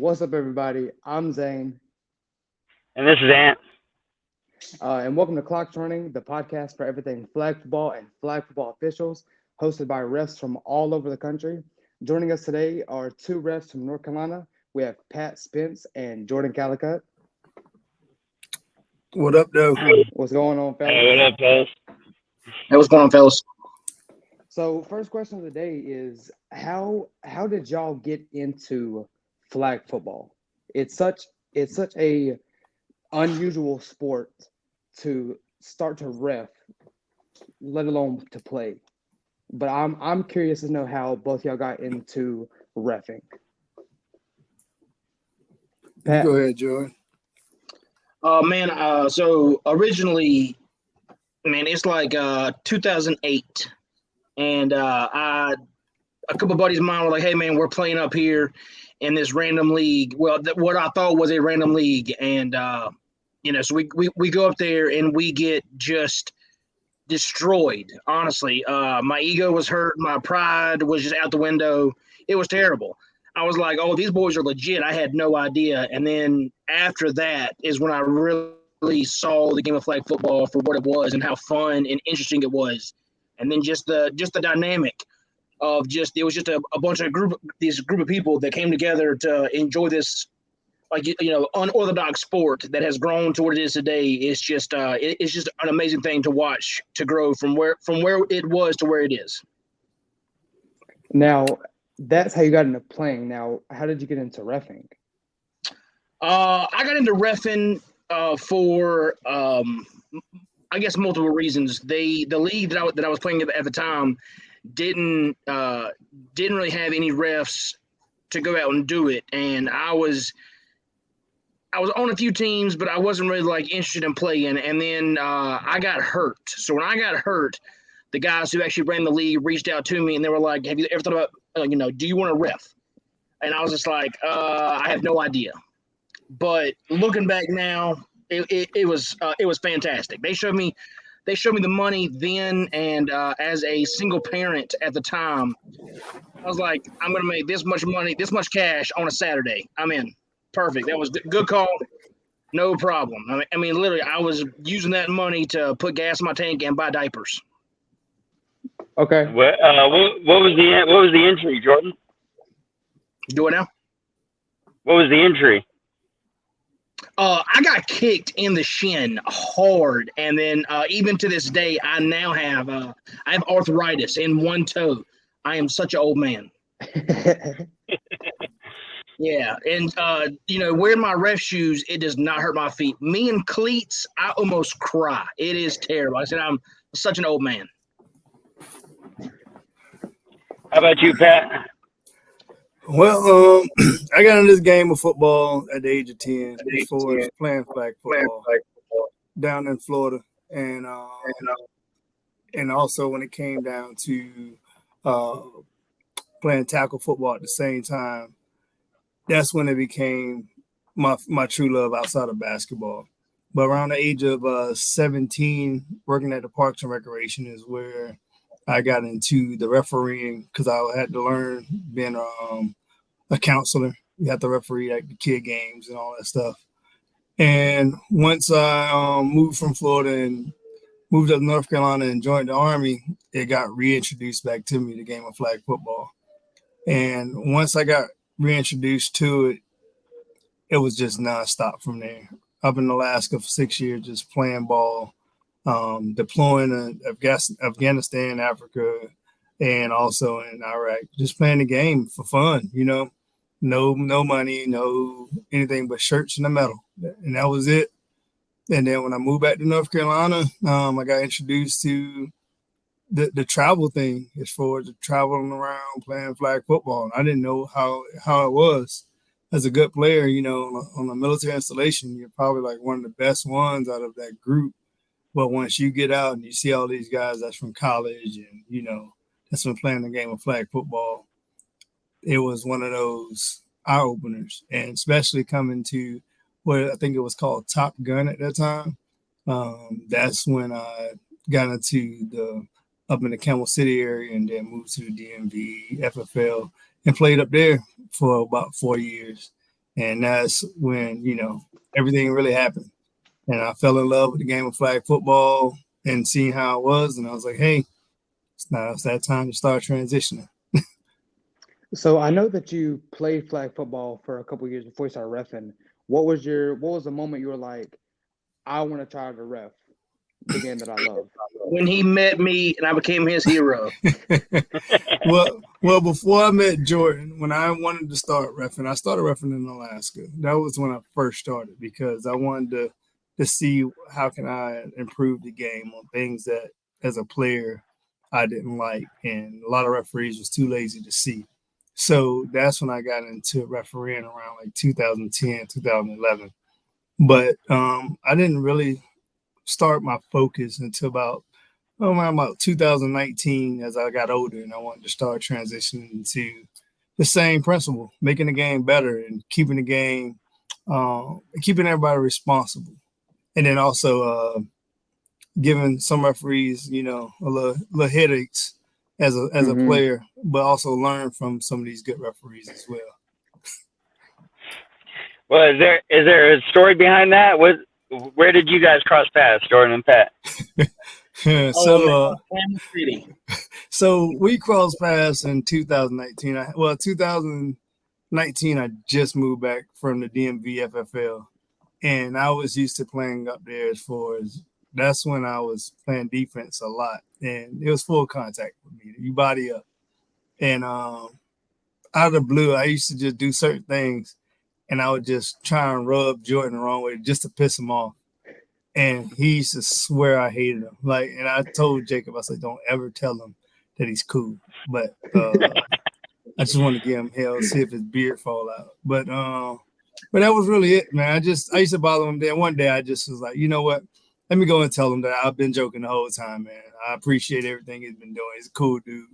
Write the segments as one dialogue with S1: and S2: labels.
S1: What's up, everybody? I'm Zane,
S2: And this is Ant.
S1: and welcome to Clock Running, the podcast for everything flag football and flag football officials, hosted by refs from all over the country. Joining us today are two refs from North Carolina. We have Pat Spence and Jordan Calicut.
S3: What up, though?
S1: What's going on, fellas?
S2: Hey, what up, fellas?
S4: Hey, what's going on, fellas?
S1: So, first question of the day is how did y'all get into flag football? It's such a unusual sport to start to ref, let alone to play. But I'm curious to know how both y'all got into refing. Pat,
S3: Go ahead, Jordan.
S4: So originally, man, it's like 2008, and a couple of buddies of mine were like, "Hey, man, we're playing up here in this random league." Well, what I thought was a random league, and so we go up there and we get just destroyed. Honestly, my ego was hurt, my pride was just out the window. It was terrible. I was like, "Oh, these boys are legit." I had no idea. And then after that is when I really saw the game of flag football for what it was and how fun and interesting it was. And then just the dynamic of it was just a bunch of group of people that came together to enjoy this, like, unorthodox sport that has grown to what it is today. It's just it's just an amazing thing to watch to grow from where it was to where it is.
S1: now that's how you got into playing. Now, how did you get into refing?
S4: I got into reffing for I guess multiple reasons. The league that I was playing at the time didn't really have any refs to go out and do it, and I was on a few teams, but I wasn't really like interested in playing. And then I got hurt. So when I got hurt, the guys who actually ran the league reached out to me and they were like, "Have you ever thought about do you want to ref?" And I was just like, I have no idea. But looking back now, it was fantastic. They showed me the money then, and as a single parent at the time, I was like, I'm gonna make this much money, this much cash on a Saturday. I'm in. Perfect. That was a good call. No problem. I mean, literally, I was using that money to put gas in my tank and buy diapers.
S1: Okay.
S2: What was the injury, Jordan?
S4: Do it now.
S2: What was the injury?
S4: I got kicked in the shin hard, and then even to this day, I now have I have arthritis in one toe. I am such an old man. Yeah, and wearing my ref shoes, it does not hurt my feet. Me and cleats, I almost cry. It is terrible. I said I'm such an old man.
S2: How about you, Pat?
S3: Well, I got into this game of football at the age of 10 as far as playing flag football down in Florida. And also when it came down to playing tackle football at the same time, that's when it became my true love outside of basketball. But around the age of 17, working at the Parks and Recreation is where I got into the refereeing because I had to learn being a counselor. You have to referee like the kid games and all that stuff. And once I moved from Florida and moved up to North Carolina and joined the Army, it got reintroduced back to me, the game of flag football. And once I got reintroduced to it, it was just nonstop from there. Up in Alaska for 6 years, just playing ball, deploying in Afghanistan, Africa, and also in Iraq. Just playing the game for fun, No money, no anything but shirts and a medal. And that was it. And then when I moved back to North Carolina, I got introduced to the travel thing as far as traveling around playing flag football. I didn't know how it was. As a good player, on a military installation, you're probably like one of the best ones out of that group. But once you get out and you see all these guys that's from college and, that's been playing the game of flag football, it was one of those eye openers. And especially coming to what I think it was called Top Gun at that time. That's when I got into up in the Camel City area and then moved to the DMV, FFL, and played up there for about 4 years. And that's when, everything really happened. And I fell in love with the game of flag football and seeing how it was. And I was like, hey, it's that time to start transitioning.
S1: So I know that you played flag football for a couple years before you started reffing. What was the moment you were like, I want to try to ref the game that I love?
S4: When he met me and I became his hero.
S3: Well, before I met Jordan, when I wanted to start reffing, I started reffing in Alaska. That was when I first started because I wanted to see how can I improve the game on things that as a player I didn't like, and a lot of referees was too lazy to see. So that's when I got into refereeing around like 2010, 2011. But I didn't really start my focus until around about 2019 as I got older and I wanted to start transitioning to the same principle, making the game better and keeping the game, keeping everybody responsible. And then also giving some referees, a little headaches as a player, but also learn from some of these good referees as well.
S2: Well, is there a story behind that? Where did you guys cross paths, Jordan and Pat?
S3: So we crossed paths in 2019. 2019, I just moved back from the DMV FFL, and I was used to playing up there that's when I was playing defense a lot, and it was full contact with me. You body up, and out of the blue, I used to just do certain things, and I would just try and rub Jordan the wrong way just to piss him off. And he used to swear I hated him. And I told Jacob, I said, don't ever tell him that he's cool. But I just want to give him hell, see if his beard fall out. But that was really it, man. I used to bother him. Then one day I just was like, you know what? Let me go and tell him that I've been joking the whole time, man. I appreciate everything he's been doing. He's a cool dude.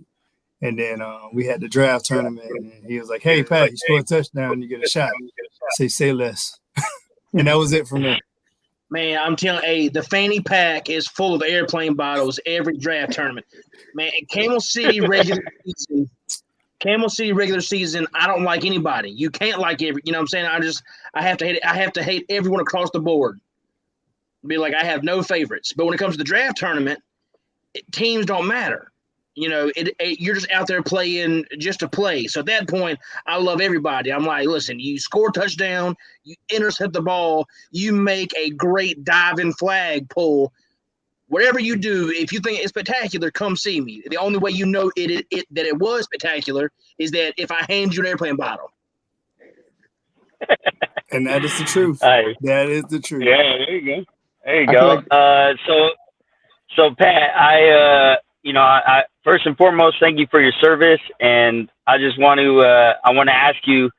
S3: And then we had the draft tournament, and he was like, hey, Pat, you score a touchdown, you get a shot. Say less. And that was it from there.
S4: Man, I'm telling you, the fanny pack is full of airplane bottles every draft tournament. Man, Camel City regular season, I don't like anybody. You can't like you know what I'm saying? I have to hate it. I have to hate everyone across the board. Be like, I have no favorites. But when it comes to the draft tournament, teams don't matter. You're just out there playing just to play. So at that point, I love everybody. I'm like, listen, you score a touchdown, you intercept the ball, you make a great diving flag pull. Whatever you do, if you think it's spectacular, come see me. The only way you know that it was spectacular is that if I hand you an airplane bottle.
S3: And that is the truth. That is the truth.
S2: Yeah, there you go. So Pat, I first and foremost, thank you for your service, and I just want to ask you,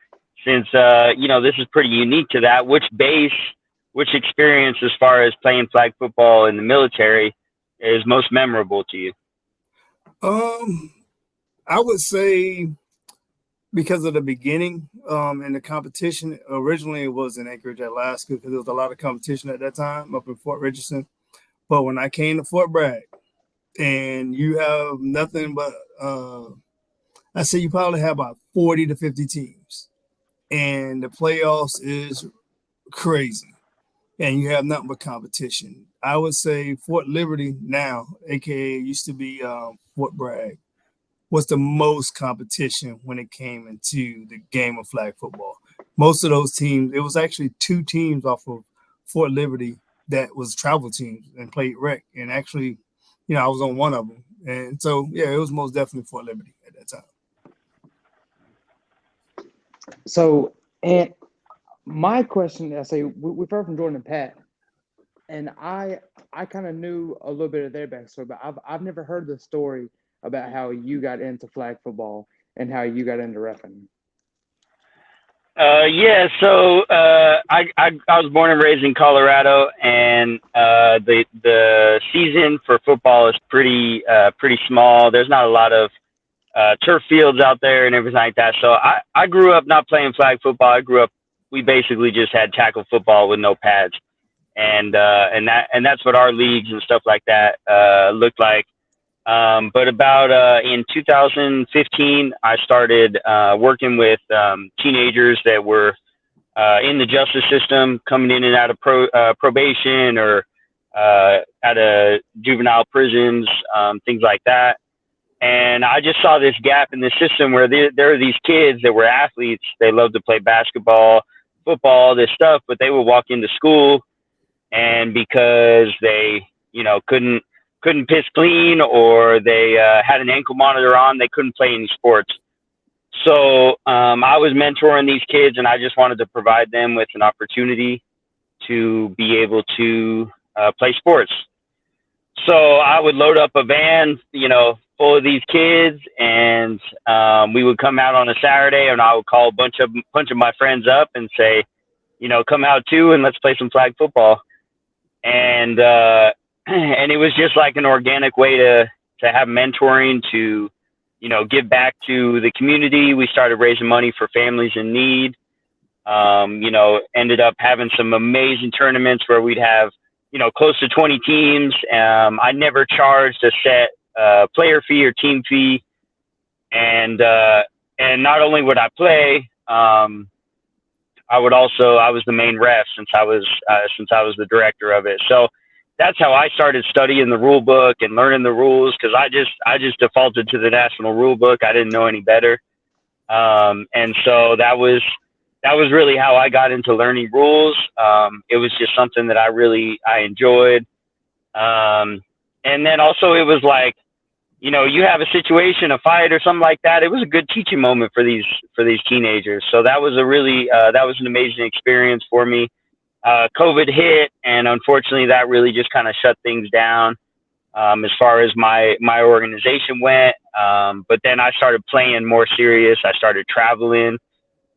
S2: since this is pretty unique to that, which experience as far as playing flag football in the military is most memorable to you?
S3: I would say because of the beginning and the competition. Originally, it was in Anchorage, Alaska, because there was a lot of competition at that time up in Fort Richardson. But when I came to Fort Bragg, and you have nothing but, I say you probably have about 40 to 50 teams. And the playoffs is crazy. And you have nothing but competition. I would say Fort Liberty now, a.k.a. used to be Fort Bragg, was the most competition when it came into the game of flag football. Most of those teams, it was actually 2 teams off of Fort Liberty that was travel teams and played rec. And actually, I was on one of them. And so, yeah, it was most definitely Fort Liberty at that time.
S1: So, and my question, I say, we've heard from Jordan and Pat, and I kind of knew a little bit of their backstory, but I've never heard the story about how you got into flag football and how you got into reffing.
S2: So I was born and raised in Colorado, and the season for football is pretty small. There's not a lot of turf fields out there and everything like that. So I grew up not playing flag football. We basically just had tackle football with no pads, and that's what our leagues and stuff like that looked like. But about in 2015, I started working with teenagers that were in the justice system, coming in and out of probation or out of juvenile prisons, things like that. And I just saw this gap in the system where there are these kids that were athletes. They loved to play basketball, football, this stuff, but they would walk into school, and because they, couldn't piss clean, or they had an ankle monitor on, they couldn't play any sports. So I was mentoring these kids, and I just wanted to provide them with an opportunity to be able to play sports. So I would load up a van, full of these kids, and we would come out on a Saturday, and I would call a bunch of my friends up and say, come out too, and let's play some flag football. And and it was just like an organic way to have mentoring, to give back to the community. We started raising money for families in need. Ended up having some amazing tournaments where we'd have close to 20 teams. I never charged a set player fee or team fee, and not only would I play, I was the main ref since I was the director of it. So that's how I started studying the rule book and learning the rules, because I just defaulted to the national rule book. I didn't know any better, and so that was really how I got into learning rules. It was just something that I enjoyed. And then also it was like, you have a situation, a fight or something like that. It was a good teaching moment for these teenagers. So that was that was an amazing experience for me. COVID hit, and unfortunately that really just kind of shut things down, as far as my organization went. But then I started playing more serious. I started traveling.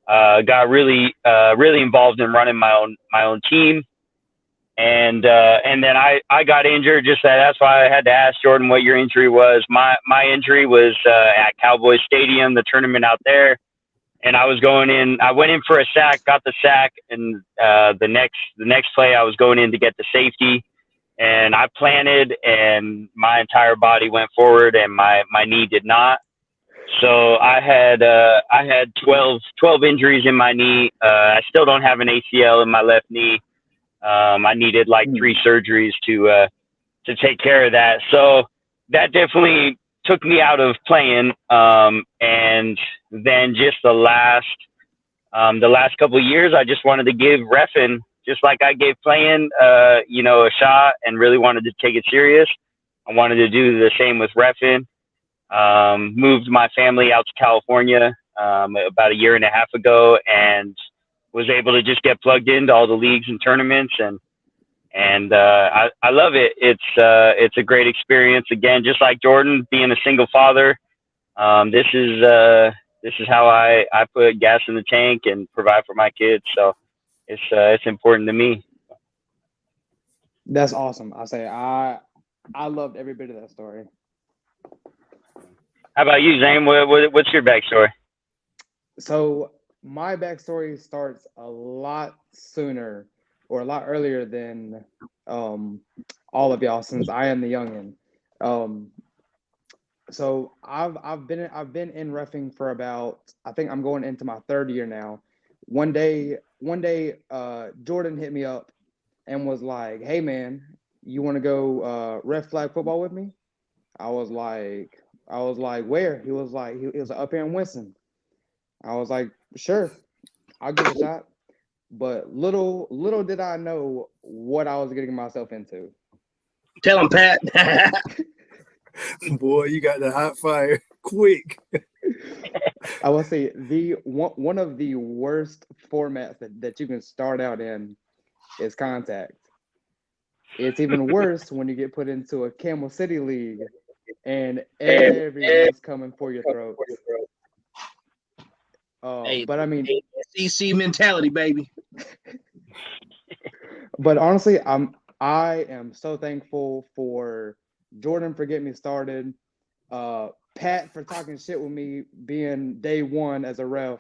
S2: Got really involved in running my own team, and then I got injured. That's why I had to ask Jordan what your injury was. My injury was at Cowboys Stadium, the tournament out there, and I went in for a sack, got the sack, and the next play I was going in to get the safety, and I planted, and my entire body went forward, and my knee did not. So I had 12 injuries in my knee. I still don't have an ACL in my left knee. I needed like 3 surgeries to take care of that. So that definitely took me out of playing. And then just the last couple of years, I just wanted to give reffing, just like I gave playing, a shot, and really wanted to take it serious. I wanted to do the same with reffing. Moved my family out to California about a year and a half ago, and was able to just get plugged into all the leagues and tournaments, and I love it. It's a great experience. Again, just like Jordan, being a single father, this is how I put gas in the tank and provide for my kids. So it's important to me.
S1: That's awesome. I loved every bit of that story.
S2: How about you, Zane? What's your backstory?
S1: So my backstory starts a lot sooner, or a lot earlier than all of y'all, since I am the youngin. So I've been in reffing for about, I think I'm going into my 3rd year now. One day, Jordan hit me up and was like, "Hey man, you want to go ref flag football with me?" I was like, "Where?" He was like, he was up here in Winston. I was like, "Sure, I'll give it a shot." But little did I know what I was getting myself into.
S4: Tell him, Pat.
S3: Boy, you got the hot fire quick.
S1: I will say one of the worst formats that you can start out in is contact. It's even worse when you get put into a Camel City league and everyone's coming for your throat. But I mean,
S4: SEC mentality, baby.
S1: But honestly, I am so thankful for Jordan for getting me started, Pat for talking shit with me being day one as a ref,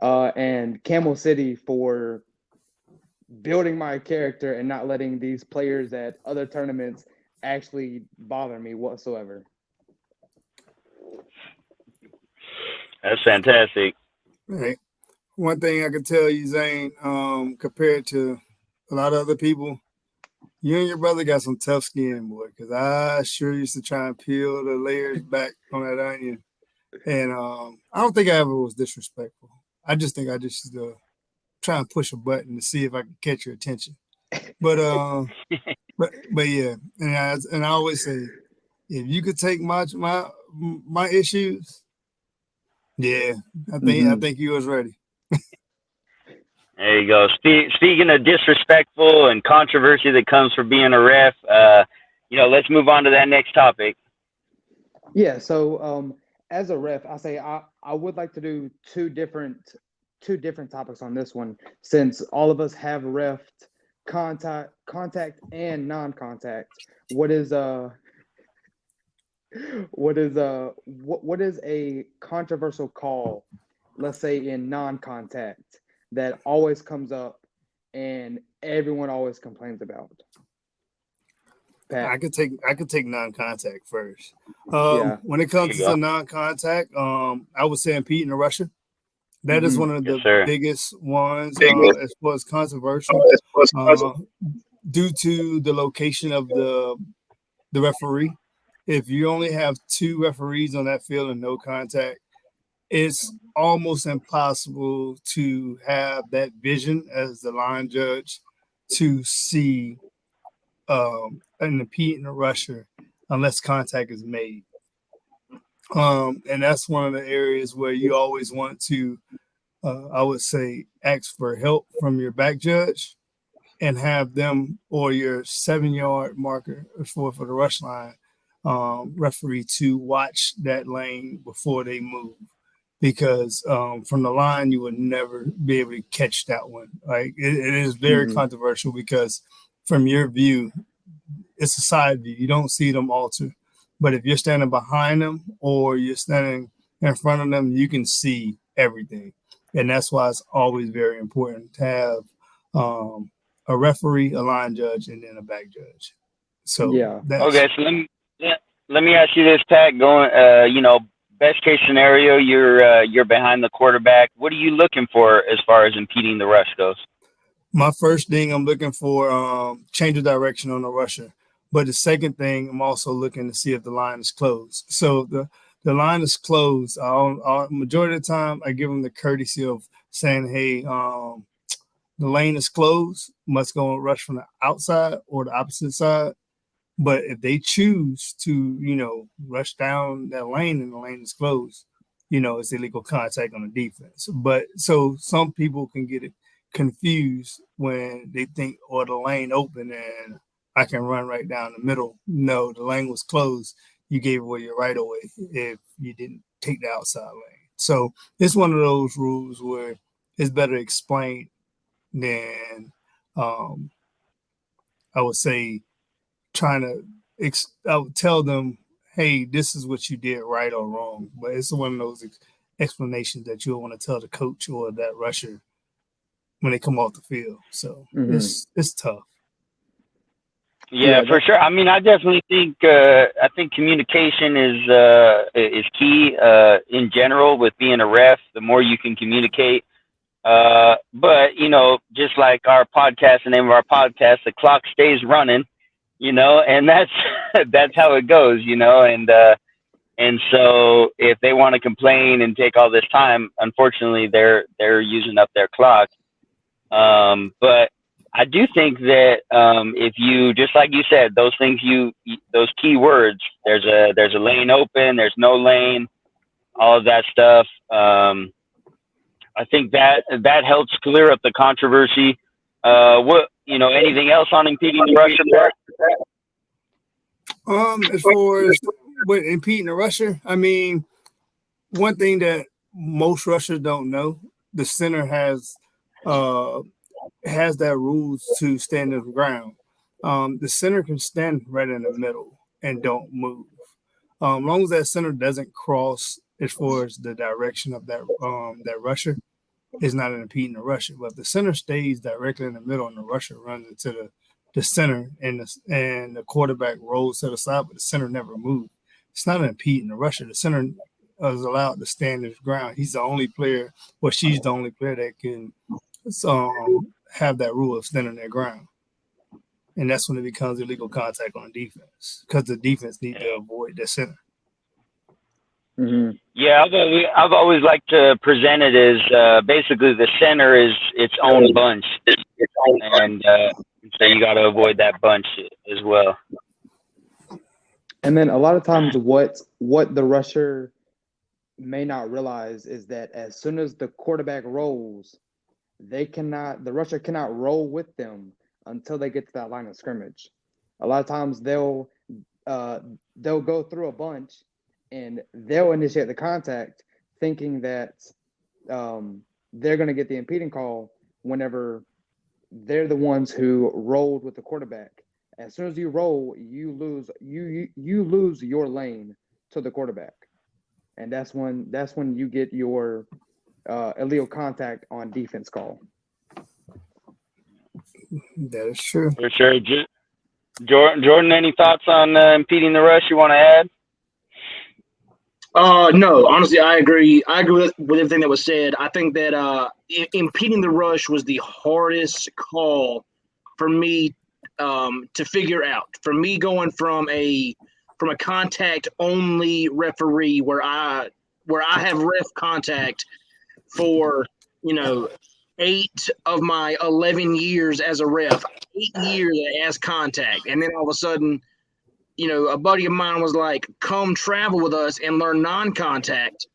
S1: and Camel City for building my character and not letting these players at other tournaments actually bother me whatsoever.
S2: That's fantastic.
S3: All right. One thing I can tell you, Zane, compared to a lot of other people, you and your brother got some tough skin, boy. Because I sure used to try and peel the layers back on that onion, and I don't think I ever was disrespectful. I just think I just used to try and push a button to see if I could catch your attention. But but yeah, and I always say, if you could take my issues, yeah, I think you was ready.
S2: There you go. Speaking of disrespectful and controversy that comes from being a ref, let's move on to that next topic.
S1: Yeah. So as a ref, I would like to do two different topics on this one, since all of us have refed contact and non-contact. What is what is a controversial call, let's say in non-contact, that always comes up and everyone always complains about? Pat.
S3: I could take non-contact first.
S1: Yeah.
S3: When it comes to non-contact, I would say impeding the rusher. That is one of the biggest ones as far as controversial, due to the location of the referee. If you only have two referees on that field and no contact, it's almost impossible to have that vision as the line judge to see an impeding rusher unless contact is made. And that's one of the areas where you always want to, I would say, ask for help from your back judge and have them or your 7-yard marker for the rush line referee to watch that lane before they move. Because from the line, you would never be able to catch that one. Like it is very controversial because from your view, it's a side view. You don't see them alter. But if you're standing behind them or you're standing in front of them, you can see everything. And that's why it's always very important to have a referee, a line judge, and then a back judge. So
S1: yeah.
S2: Okay, so let me ask you this, Pat. Going, best case scenario, you're behind the quarterback. What are you looking for as far as impeding the rush goes?
S3: My first thing I'm looking for change of direction on the rusher. But the second thing, I'm also looking to see if the line is closed. So if the line is closed, majority of the time I give them the courtesy of saying, hey, the lane is closed, must go and rush from the outside or the opposite side. But if they choose to, rush down that lane and the lane is closed, it's illegal contact on the defense. But so some people can get it confused when they think, the lane open and I can run right down the middle. No, the lane was closed. You gave away your right of way if you didn't take the outside lane. So it's one of those rules where it's better explained than I would say trying to I would tell them, hey, this is what you did right or wrong. But it's one of those explanations that you'll want to tell the coach or that rusher when they come off the field. So it's tough.
S2: Yeah, for sure. I mean, I definitely think communication is key in general with being a ref. The more you can communicate, but just like our podcast, the name of our podcast, the clock stays running. And that's how it goes. And so if they want to complain and take all this time, unfortunately, they're using up their clock. But I do think that if you, just like you said, those things those key words, there's a lane open, there's no lane, all of that stuff. I think that helps clear up the controversy. Anything else on impeding the rusher?
S3: As far as with impeding the rusher, I mean, one thing that most rushers don't know, the center has that rules to stand on the ground. The center can stand right in the middle and don't move. As long as that center doesn't cross as far as the direction of that rusher, it's not an impeding the rusher. But if the center stays directly in the middle and the rusher runs into the center and the quarterback rolls to the side, but the center never moves, it's not an impeding the rusher. The center is allowed to stand his ground. He's the only player, well, she's the only player that can have that rule of standing their ground. And that's when it becomes illegal contact on defense because the defense need to avoid the center.
S1: Mm-hmm.
S2: Yeah, I've always liked to present it as basically the center is its own bunch, and so you got to avoid that bunch as well.
S1: And then a lot of times, what the rusher may not realize is that as soon as the quarterback rolls, the rusher cannot roll with them until they get to that line of scrimmage. A lot of times they'll go through a bunch and they'll initiate the contact thinking that they're going to get the impeding call whenever they're the ones who rolled with the quarterback. As soon as you roll, you lose your lane to the quarterback. And that's when you get your illegal contact on defense call.
S3: That is true.
S2: For sure. Jordan, any thoughts on impeding the rush you want to add?
S4: No, honestly, I agree. I agree with everything that was said. I think that impeding the rush was the hardest call for me to figure out. For me, going from a contact only referee where I have ref contact for 8 of my 11 years as a ref, 8 years as contact, and then all of a sudden, a buddy of mine was like, "Come travel with us and learn non-contact."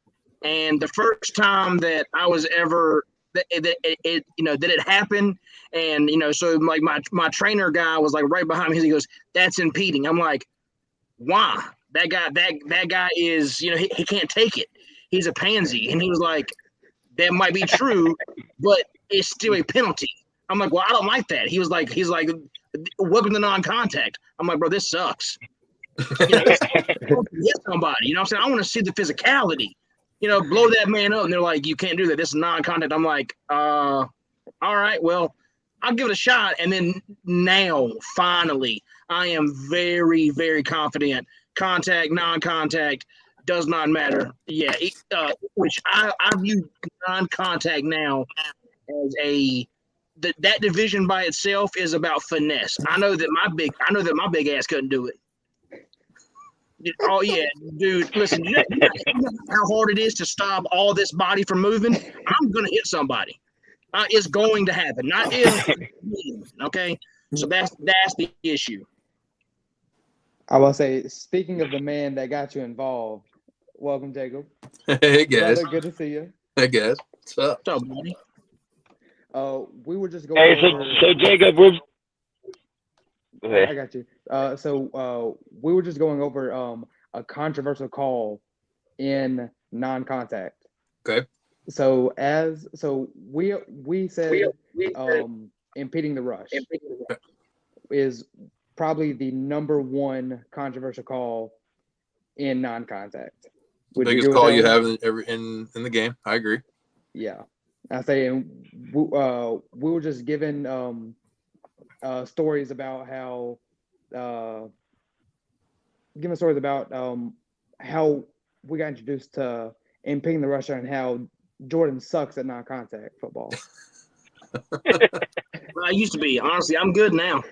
S4: And the first time that I was ever that it happened, and so like my trainer guy was like right behind me. He goes, "That's impeding." I'm like, "Why?" That guy is he can't take it. He's a pansy, and he was like, "That might be true, but it's still a penalty." I'm like, "Well, I don't like that." He's like, "Welcome to non-contact." I'm like, "Bro, this sucks." Hit somebody. You know what I'm saying? I want to see the physicality. Blow that man up. And they're like, "You can't do that. This is non-contact." I'm like, all right, well, I'll give it a shot. And then now, finally, I am very, very confident. Contact, non-contact, does not matter. Yeah, which I view non-contact now as that division by itself is about finesse. I know that my big ass couldn't do it. Oh yeah, dude. Listen, you know how hard it is to stop all this body from moving. I'm gonna hit somebody. It's going to happen. Not if. Okay, so that's the issue.
S1: I will say, speaking of the man that got you involved, welcome, Jacob.
S5: Hey guys.
S1: Brother, good to see you.
S5: Hey guys. What's up?
S4: What's up, buddy?
S1: We were just going.
S2: Hey, so Jacob,
S1: I got you. So we were just going over a controversial call in non-contact.
S5: Okay.
S1: So we said impeding the rush is probably the number one controversial call in non-contact.
S5: Biggest call you have in the game. I agree.
S1: Yeah, I say, and we were just given stories about how how we got introduced to impeding the rusher and how Jordan sucks at non-contact football.
S4: I used to be. Honestly, I'm good now.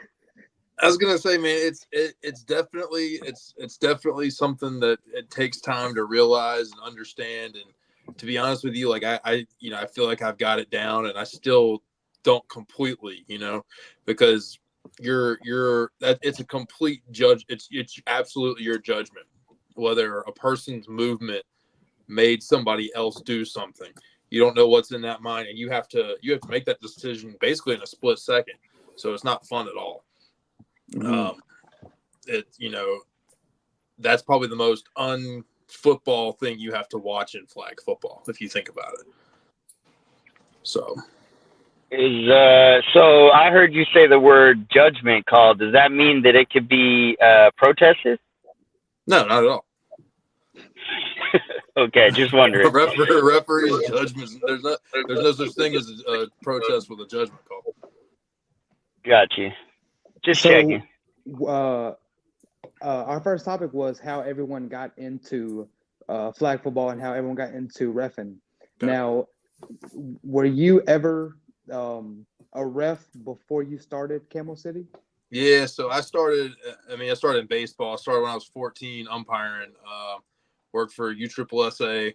S5: I was gonna say, man, it's definitely something that it takes time to realize and understand. And to be honest with you, like I feel like I've got it down, and I still don't completely, because it's a complete judge. It's absolutely your judgment whether a person's movement made somebody else do something. You don't know what's in that mind, and you have to make that decision basically in a split second. So it's not fun at all. Mm-hmm. That's probably the most unfootball thing you have to watch in flag football if you think about it. So
S2: I heard you say the word judgment call. Does that mean that it could be protested?
S5: No, not at all.
S2: Okay, just wondering.
S5: Referee's judgments. There's no such thing as a protest with a judgment call.
S2: Got you. Just checking.
S1: Our first topic was how everyone got into flag football and how everyone got into reffing.
S5: Okay.
S1: Now, were you ever a ref before you started Camel City?
S5: Yeah, so I started in baseball. I started when I was 14, umpiring. Worked for USSSA,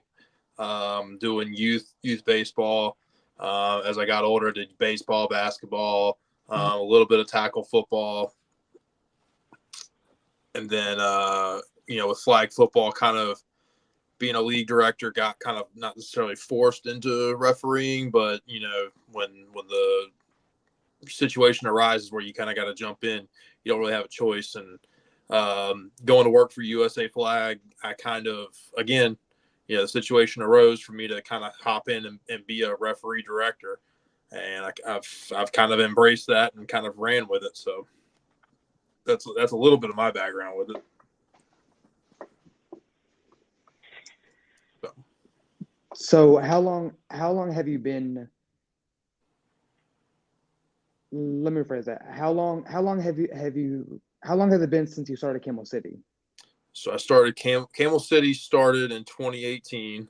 S5: doing youth baseball. As I got older, I did baseball, basketball, a little bit of tackle football. And then, with flag football, kind of being a league director, got kind of not necessarily forced into refereeing, but, when the situation arises where you kind of got to jump in, you don't really have a choice. And going to work for USA Flag, I kind of, again, the situation arose for me to kind of hop in and be a referee director. And I've kind of embraced that and kind of ran with it. So that's a little bit of my background with it.
S1: So how long have you been? Let me rephrase that. How long has it been since you started Camel City?
S5: So I started Camel City started in 2018.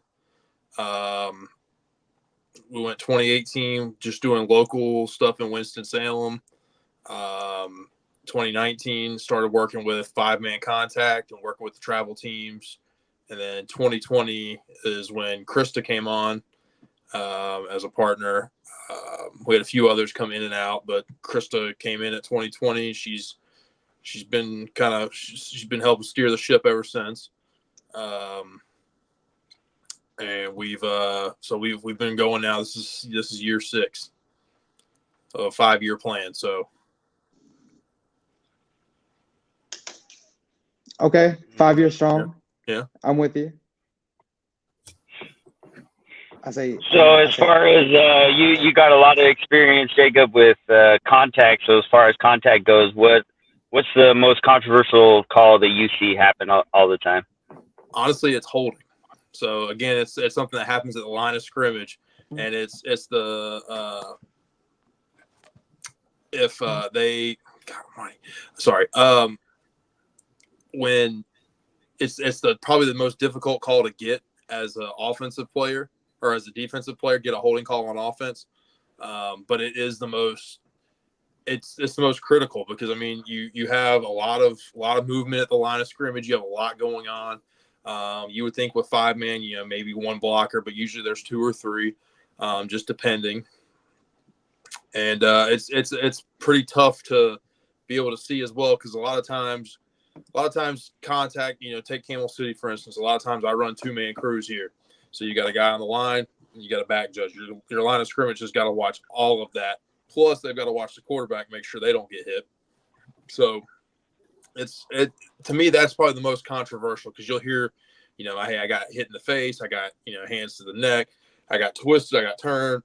S5: We went 2018 just doing local stuff in Winston-Salem. 2019 started working with 5-man contact and working with the travel teams. And then 2020 is when Krista came on as a partner. We had a few others come in and out, but Krista came in at 2020. She's been helping steer the ship ever since. And we've been going now. This is year 6 of a 5-year plan. So
S1: Okay, 5 years strong.
S5: Yeah.
S1: I'm with you.
S2: As far as you got a lot of experience, Jacob, with contact. So as far as contact goes, what's the most controversial call that you see happen all the time?
S5: Honestly, it's holding. So again, it's something that happens at the line of scrimmage, and it's the if they, when it's probably the most difficult call to get as an offensive player or as a defensive player, get a holding call on offense. But it is the most, it's the most critical because you have a lot of movement at the line of scrimmage. You have a lot going on. You would think with 5-man, maybe one blocker, but usually there's 2 or 3, just depending. And it's pretty tough to be able to see as well because a lot of times contact. Take Camel City for instance. A lot of times I run 2-man crews here, so you got a guy on the line and you got a back judge. Your line of scrimmage has got to watch all of that. Plus they've got to watch the quarterback, make sure they don't get hit. So to me, that's probably the most controversial because you'll hear, hey, I got hit in the face. I got, hands to the neck. I got twisted. I got turned.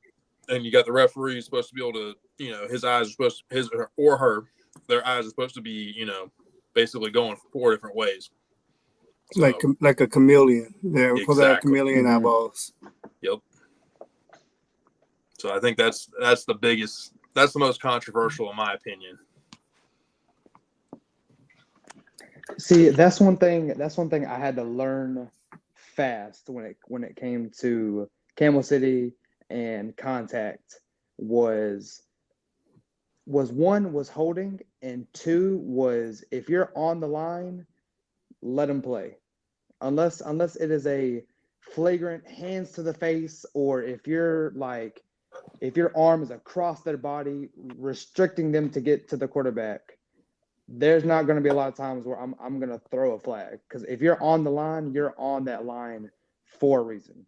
S5: And you got the referee supposed to be able to, his eyes are supposed to, their eyes are supposed to be, basically going 4 different ways. So,
S3: like a chameleon. They're
S5: exactly.
S3: supposed to have chameleon eyeballs.
S5: Yep. So I think that's the most controversial in my opinion.
S1: See, that's one thing I had to learn fast when it came to Camel City and contact was holding, and 2 was if you're on the line, let them play. Unless it is a flagrant hands to the face, or if your arm is across their body, restricting them to get to the quarterback, there's not going to be a lot of times where I'm going to throw a flag because if you're on the line, you're on that line for a reason.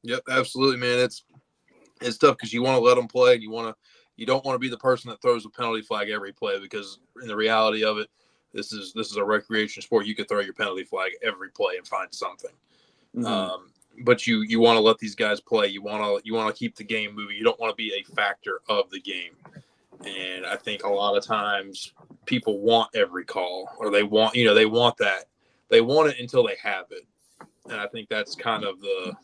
S5: Yep, absolutely, man. It's tough because you want to let them play, and you don't want to be the person that throws a penalty flag every play because in the reality of it, this is a recreation sport. You could throw your penalty flag every play and find something. Mm-hmm. But you want to let these guys play. You want to keep the game moving. You don't want to be a factor of the game. And I think a lot of times people want every call, or they want that. They want it until they have it. And I think that's kind of the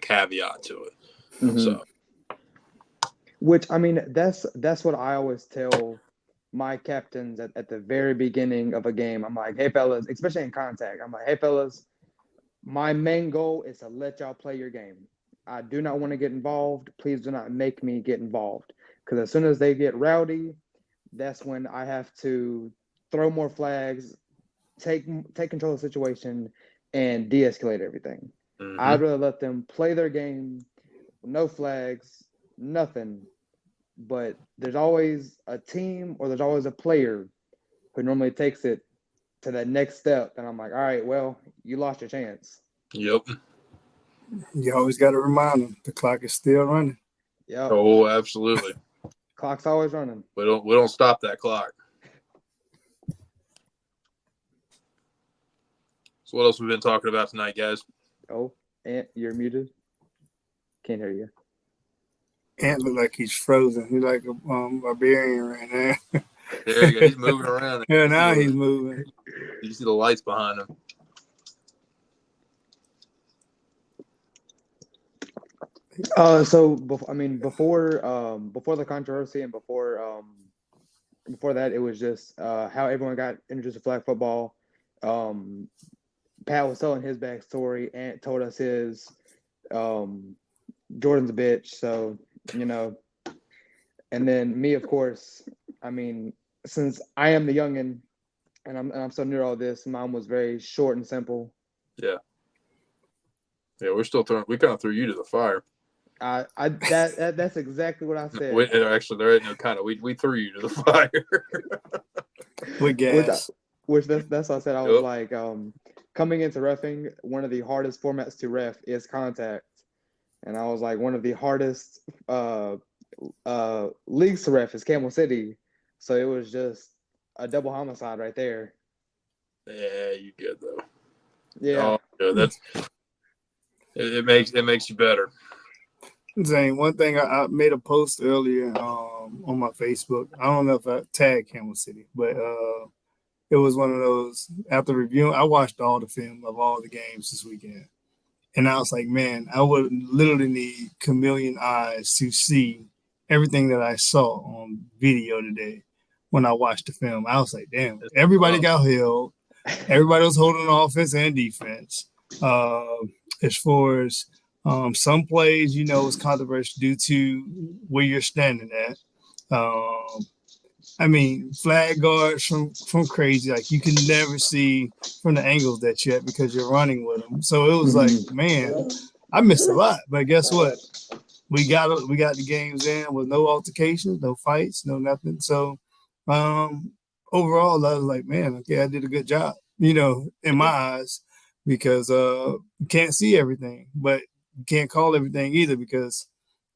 S5: caveat to it. Mm-hmm. So,
S1: which that's what I always tell my captains at the very beginning of a game. I'm like, hey fellas, especially in contact. I'm like, hey fellas, my main goal is to let y'all play your game. I do not want to get involved. Please do not make me get involved. Because as soon as they get rowdy, that's when I have to throw more flags, take control of the situation, and de-escalate everything.
S5: Mhm.
S1: I'd rather let them play their game, no flags, nothing. But there's always a team or there's always a player who normally takes it to that next step. And I'm like, all right, well, you lost your chance.
S5: Yep.
S3: You always got to remind them the clock is still running.
S1: Yeah.
S5: Oh, absolutely.
S1: Clock's always running.
S5: We don't stop that clock. So what else we've been talking about tonight, guys?
S1: Oh, Ant, you're muted. Can't hear you.
S3: Ant look like he's frozen. He's like a barbarian right now.
S5: There you go. He's moving around.
S3: Yeah, now he's moving.
S5: You see the lights behind him.
S1: Before the controversy and before that, it was just how everyone got introduced to flag football. Pat was telling his backstory. Ant told us his. Jordan's a bitch, so and then me, of course. I mean, since I am the youngin, and I'm so near all this, mine was very short and simple.
S5: Yeah, we're still throwing. We kind of threw you to the fire.
S1: That's exactly what I said.
S5: Actually, there ain't no kind of. We threw you to the fire.
S3: With gas.
S1: Which that's what I said. I was like, coming into reffing, one of the hardest formats to ref is contact. And I was like, one of the hardest leagues to ref is Camel City. So it was just a double homicide right there.
S5: Yeah, you good though.
S1: Yeah.
S5: Oh, good. It makes you better.
S3: Zane, one thing I made a post earlier on my Facebook. I don't know if I tagged Camel City, but it was one of those after reviewing. I watched all the film of all the games this weekend. And I was like, man, I would literally need chameleon eyes to see everything that I saw on video today when I watched the film. I was like, damn, everybody got held. Everybody was holding offense and defense. As far as some plays, was controversial due to where you're standing at. Flag guards from crazy. Like you can never see from the angles that you're at because you're running with them. So it was like, man, I missed a lot. But guess what? We got the games in with no altercations, no fights, no nothing. So overall, I was like, man, okay, I did a good job, in my eyes, because you can't see everything, but you can't call everything either because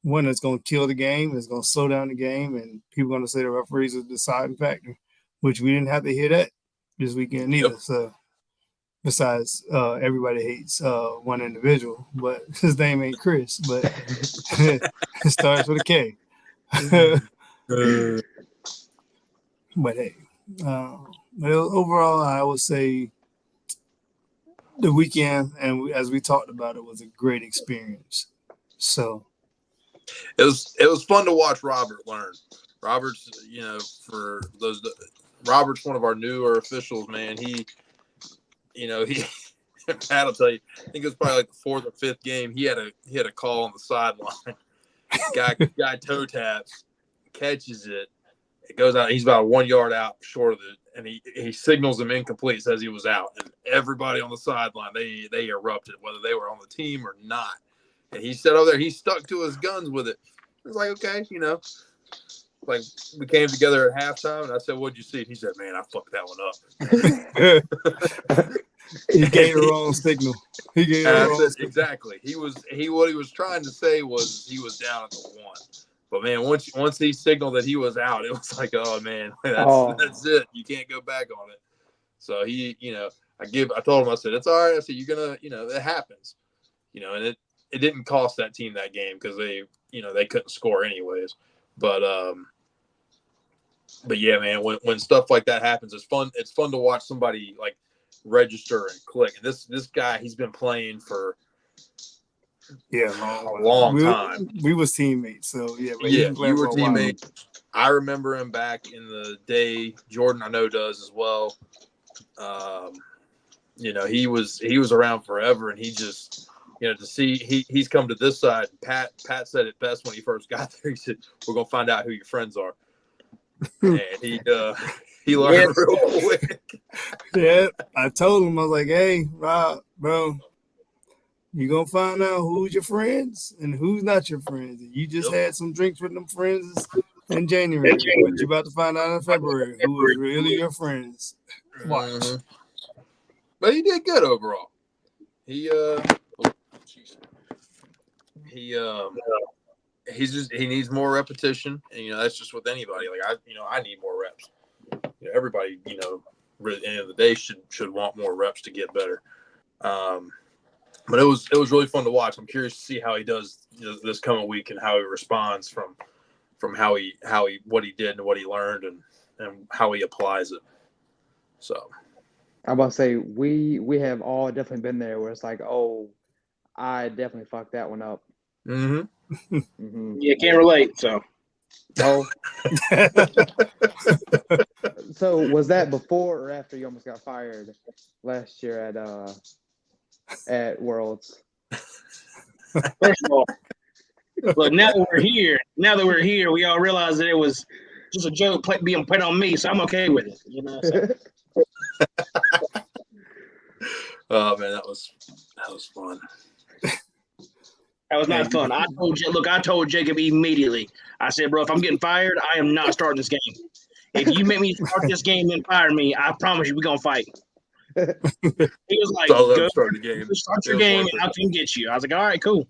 S3: one, it's going to kill the game, it's going to slow down the game, and people are going to say the referees are the deciding factor, which we didn't have to hear that this weekend either. Yep. So besides, everybody hates one individual, but his name ain't Chris, but it starts with a K. But hey, overall, I would say the weekend, and as we talked about, it was a great experience. So
S5: it was fun to watch Robert learn. Robert's, for those, Robert's one of our newer officials, man. He Pat will tell you, I think it was probably like the fourth or fifth game. He had a call on the sideline. Guy toe taps, catches it. It goes out. He's about 1 yard out short of it, and he signals him incomplete. Says he was out, and everybody on the sideline they erupted, whether they were on the team or not. And he said over there, he stuck to his guns with it. It was like, okay, like we came together at halftime, and I said, "What'd you see?" He said, "Man, I fucked that one up."
S3: He gave the wrong signal. He gave the wrong signal.
S5: Exactly. What he was trying to say was he was down at the one. But man, once he signaled that he was out, it was like, oh man, that's it. You can't go back on it. So he, I told him, I said, it's all right. I said, you're gonna, it happens. And it didn't cost that team that game because they couldn't score anyways. But yeah, man, when stuff like that happens, it's fun. It's fun to watch somebody like register and click. And this guy, he's been playing for
S3: a long time. We was teammates, so yeah.
S5: Yeah, you were teammates. I remember him back in the day. Jordan, I know, does as well. He was around forever, and he just, to see he's come to this side. Pat said it best when he first got there. He said, "We're gonna find out who your friends are," and he learned real quick.
S3: Yeah, I told him, I was like, "Hey, Rob, bro, you gonna find out who's your friends and who's not your friends. You just had some drinks with them friends in January, but you're about to find out in February who is really your friends." Watch.
S5: Mm-hmm. But he did good overall. He needs more repetition, and that's just with anybody. Like I need more reps. Everybody, at the end of the day should want more reps to get better. But it was really fun to watch. I'm curious to see how he does this coming week and how he responds from how he what he did and what he learned and how he applies it. So
S1: I'm about to say we have all definitely been there where it's like, oh, I definitely fucked that one up.
S5: Mm-hmm.
S1: Mm-hmm.
S4: Yeah, can't relate. So,
S1: Oh, so was that before or after you almost got fired last year at Worlds?
S4: first of all, look, now that we're here, we all realize that it was just a joke being put on me, so I'm okay with it. So.
S5: Oh man, that was fun.
S4: That was not fun. I told Jacob immediately. I said, bro, if I'm getting fired, I am not starting this game. If you make me start this game and fire me, I promise you we're gonna fight. He was like, go
S5: start the game.
S4: Start your game and I can get you. I was like, all right, cool.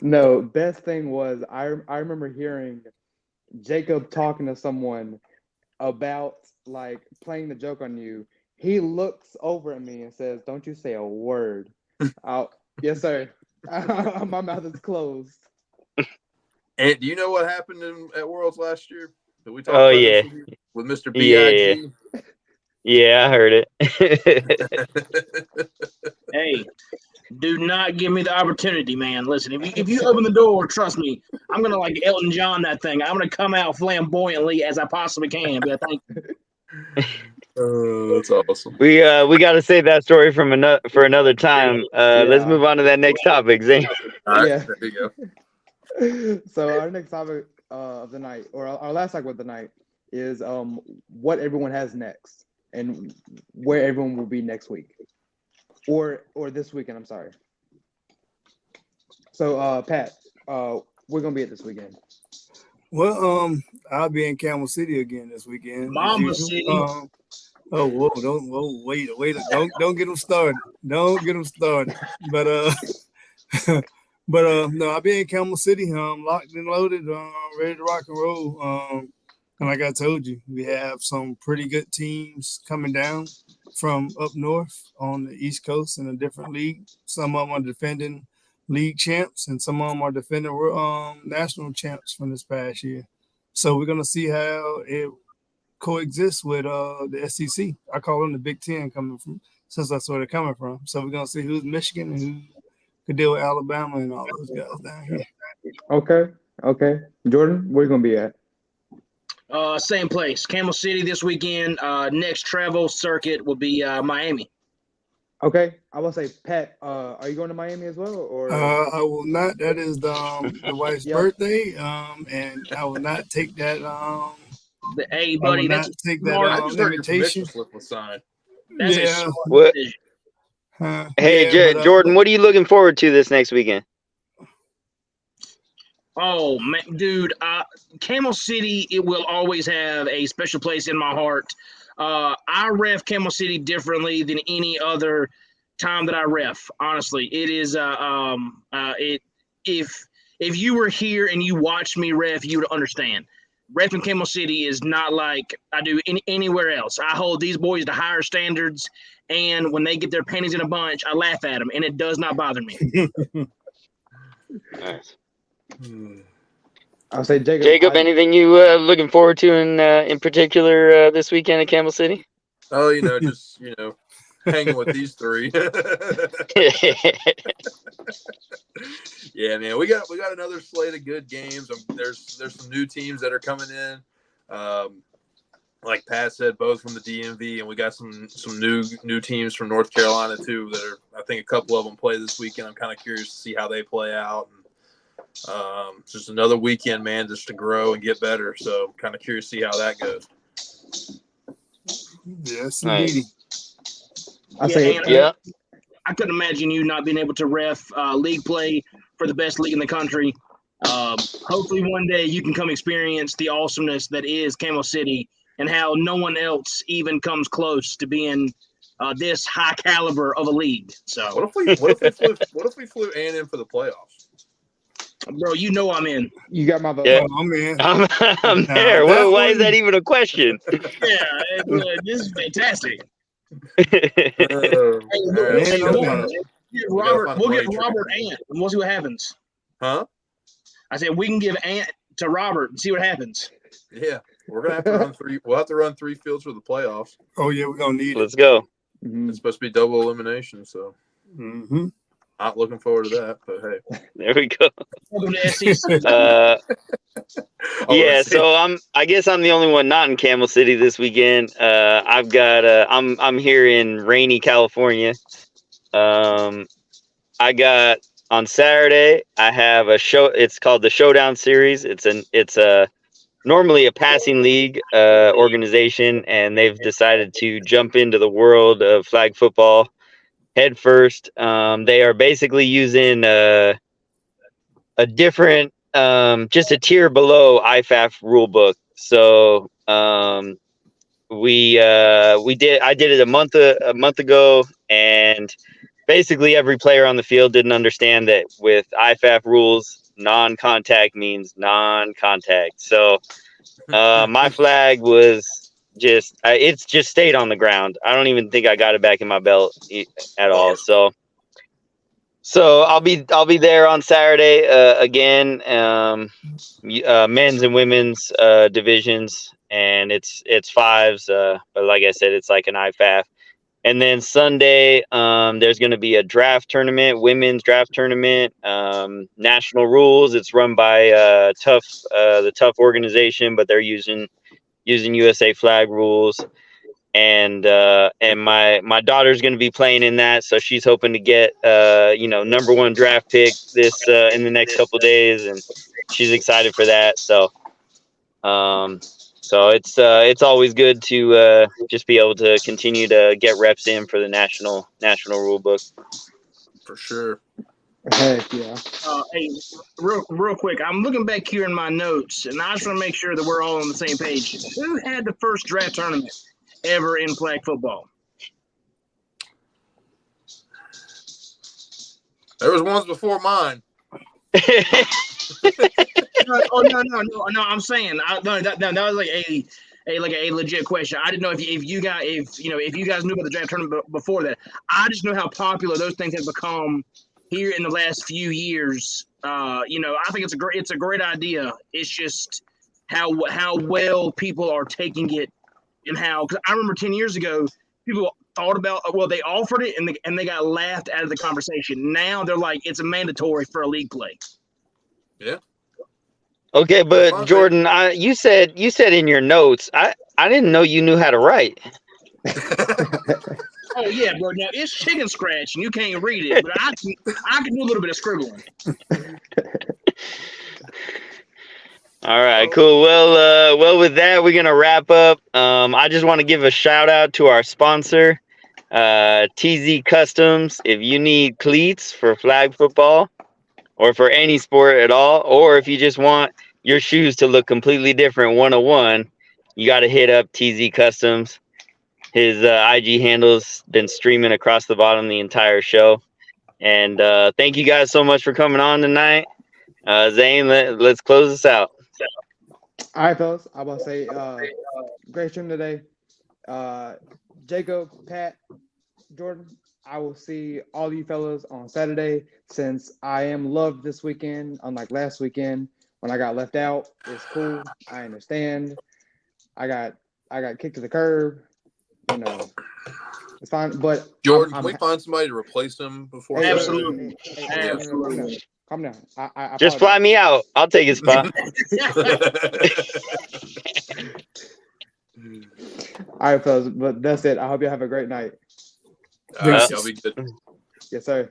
S1: No, best thing was I remember hearing Jacob talking to someone about like playing the joke on you. He looks over at me and says, "Don't you say a word." Yes, sir. My mouth is closed.
S5: And do you know what happened at Worlds last year? Did we talk
S2: Oh,
S5: about
S2: yeah.
S5: this with Mr. B.I.G.?
S2: Yeah, I heard it.
S4: Hey, do not give me the opportunity, man. Listen, if you open the door, trust me, I'm gonna like Elton John that thing. I'm gonna come out flamboyantly as I possibly can. But thank you.
S5: That's awesome.
S2: We got to save that story for another time. Let's move on to that next topic, Zane.
S5: All right,
S1: Yeah.
S5: there you go.
S1: So our next topic of the night, or our last topic of the night, is what everyone has next and where everyone will be next week, or this weekend. I'm sorry. So Pat, we're gonna be at this weekend.
S3: Well, I'll be in Camel City again this weekend.
S4: Mamba City.
S3: Wait! Don't get them started. Don't get them started. But no, I'll be in Camel City. Locked and loaded, ready to rock and roll. And like I told you, we have some pretty good teams coming down from up north on the East Coast in a different league. Some of them are defending league champs, and some of them are defending national champs from this past year. So we're gonna see how it coexists with the SEC. I call them the Big Ten since that's where they're coming from. So we're gonna see who's Michigan and who could deal with Alabama and all those guys down here.
S1: Okay. Jordan, where you gonna be at?
S4: Same place, Camel City this weekend. Next travel circuit will be Miami.
S1: Okay, I will say, Pat, are you going to Miami as well, or?
S3: I will not. That is the wife's birthday, and I will not take that.
S4: Hey, buddy, that's
S3: take
S5: I
S3: that invitation.
S5: Slip was signed.
S4: That's a
S2: What? Hey, Jordan, what are you looking forward to this next weekend?
S4: Oh man, dude, Camel City, it will always have a special place in my heart. I ref Camel City differently than any other time that I ref. Honestly, it is if you were here and you watched me ref, you would understand. Reffing Camel City is not like I do anywhere else. I hold these boys to higher standards, and when they get their panties in a bunch, I laugh at them, and it does not bother me.
S2: Nice.
S1: I'll say,
S2: Jacob, anything you looking forward to in particular this weekend at Camel City?
S5: Oh, just hanging with these three. Yeah, man, we got another slate of good games. There's some new teams that are coming in. Like Pat said, both from the DMV, and we got some new teams from North Carolina too. That are, I think, a couple of them play this weekend. I'm kind of curious to see how they play out. And, just another weekend, man, just to grow and get better. So, kind of curious to see how that goes.
S3: Yes,
S2: Nice.
S3: indeed.
S4: I couldn't imagine you not being able to ref league play for the best league in the country. Hopefully one day you can come experience the awesomeness that is Camel City and how no one else even comes close to being this high caliber of a league. So
S5: what if we flew Ant in for the playoffs?
S4: Bro, you know I'm in.
S1: You got my vote.
S2: Yeah.
S3: Oh, I'm in.
S2: I'm there. Why is that even a question?
S4: Yeah, this is fantastic.
S5: We'll
S4: Get Robert Ant, and we'll see what happens.
S5: Huh?
S4: I said we can give Ant to Robert and see what happens.
S5: Yeah, we're gonna have to run three. We'll have to run 3 fields for the playoffs.
S3: Oh yeah, we're gonna need it.
S2: Let's go.
S1: Mhm.
S5: It's supposed to be double elimination, so not looking forward to that. But hey,
S2: There we go.
S4: Welcome to SEC.
S2: Yeah, so I guess I'm the only one not in Camel City this weekend. I've got I'm here in rainy California. I got on Saturday. I have a show. It's called the Showdown Series. It's normally a passing league organization, and they've decided to jump into the world of flag football head first. They are basically using a different, just a tier below IFAF rule book. So I did it a month ago, and basically every player on the field didn't understand that with IFAF rules, non-contact means non-contact. So my flag was it's just stayed on the ground. I don't even think I got it back in my belt at all. So I'll be there on Saturday again, men's and women's divisions, and it's fives. But like I said, it's like an IFAF. And then Sunday, there's going to be a draft tournament, women's draft tournament, national rules. It's run by the Tough organization, but they're using USA flag rules. And my daughter's going to be playing in that, so she's hoping to get number 1 draft pick this in the next couple of days, and she's excited for that. So it's always good to just be able to continue to get reps in for the national rule book.
S5: for sure.
S1: Heck yeah.
S4: Hey, real quick, I'm looking back here in my notes, and I just want to make sure that we're all on the same page. Who had the first draft tournament ever in flag football?
S5: There was ones before mine.
S4: No, I'm saying that was like a legit question. I didn't know if you guys knew about the draft tournament before that. I just know how popular those things have become here in the last few years. I think it's a great idea. It's just how well people are taking it, and how, because I remember 10 years ago people thought about, they offered it and they got laughed out of the conversation. Now they're like, it's a mandatory for a league play.
S5: Yeah.
S2: Okay, but Jordan, you said in your notes, I didn't know you knew how to write.
S4: Oh yeah, bro. Now it's chicken scratch and you can't read it, but I can do a little bit of scribbling.
S2: All right, cool. Well, with that, we're gonna wrap up. I just want to give a shout out to our sponsor, TZ Customs. If you need cleats for flag football or for any sport at all, or if you just want your shoes to look completely different 101, you got to hit up TZ Customs. His IG handle's been streaming across the bottom the entire show. And thank you guys so much for coming on tonight. Zane, let's close this out.
S1: All right, fellas. I will say, great stream today. Jacob, Pat, Jordan, I will see all you fellas on Saturday, since I am loved this weekend, unlike last weekend when I got left out. It's cool. I understand. I got kicked to the curb. It's fine. But
S5: Jordan, can we find somebody to replace him before?
S1: Hey,
S4: Absolutely.
S1: Calm down. I
S6: Just fly
S1: apologize.
S6: me out. I'll take his spot.
S1: All right, fellas. But that's it. I hope you have a great night.
S5: All right, y'all be good.
S1: Yes, sir.